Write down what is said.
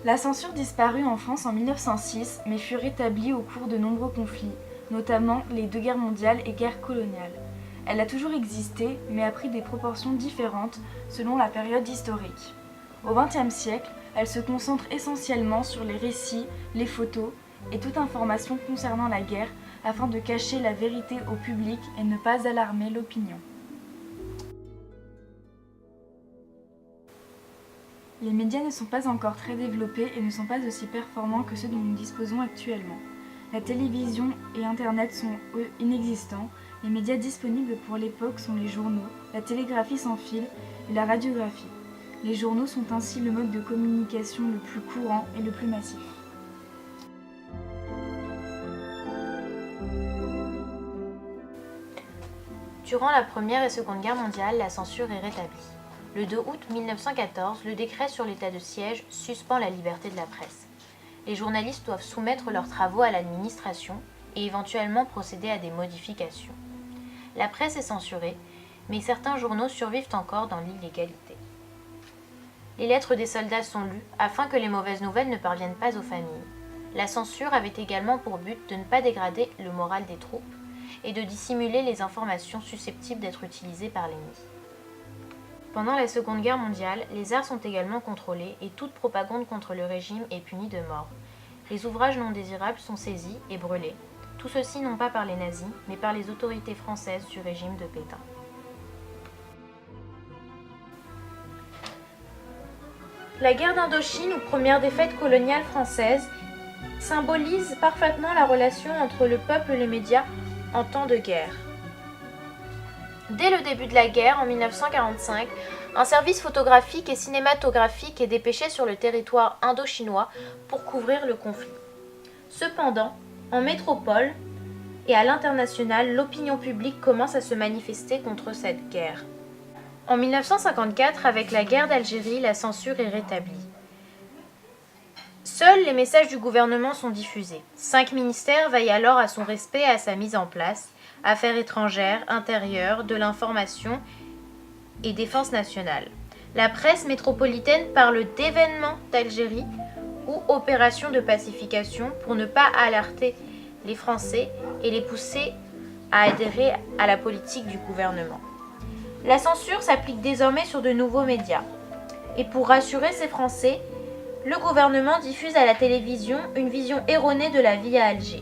La censure disparut en France en 1906, mais fut rétablie au cours de nombreux conflits, notamment les deux guerres mondiales et guerres coloniales. Elle a toujours existé, mais a pris des proportions différentes selon la période historique. Au XXe siècle, elle se concentre essentiellement sur les récits, les photos et toute information concernant la guerre afin de cacher la vérité au public et ne pas alarmer l'opinion. Les médias ne sont pas encore très développés et ne sont pas aussi performants que ceux dont nous disposons actuellement. La télévision et Internet sont, eux, inexistants. Les médias disponibles pour l'époque sont les journaux, la télégraphie sans fil et la radiographie. Les journaux sont ainsi le mode de communication le plus courant et le plus massif. Durant la Première et Seconde Guerre mondiale, la censure est rétablie. Le 2 août 1914, le décret sur l'état de siège suspend la liberté de la presse. Les journalistes doivent soumettre leurs travaux à l'administration et éventuellement procéder à des modifications. La presse est censurée, mais certains journaux survivent encore dans l'illégalité. Les lettres des soldats sont lues afin que les mauvaises nouvelles ne parviennent pas aux familles. La censure avait également pour but de ne pas dégrader le moral des troupes et de dissimuler les informations susceptibles d'être utilisées par l'ennemi. Pendant la Seconde Guerre mondiale, les arts sont également contrôlés et toute propagande contre le régime est punie de mort. Les ouvrages non désirables sont saisis et brûlés. Tout ceci non pas par les nazis, mais par les autorités françaises du régime de Pétain. La guerre d'Indochine, ou première défaite coloniale française, symbolise parfaitement la relation entre le peuple et les médias en temps de guerre. Dès le début de la guerre, en 1945, un service photographique et cinématographique est dépêché sur le territoire indo-chinois pour couvrir le conflit. Cependant, en métropole et à l'international, l'opinion publique commence à se manifester contre cette guerre. En 1954, avec la guerre d'Algérie, la censure est rétablie. Seuls les messages du gouvernement sont diffusés. 5 ministères veillent alors à son respect et à sa mise en place. Affaires étrangères, intérieures, de l'information et défense nationale. La presse métropolitaine parle d'événements d'Algérie ou opérations de pacification pour ne pas alerter les Français et les pousser à adhérer à la politique du gouvernement. La censure s'applique désormais sur de nouveaux médias. Et pour rassurer ces Français, le gouvernement diffuse à la télévision une vision erronée de la vie à Alger.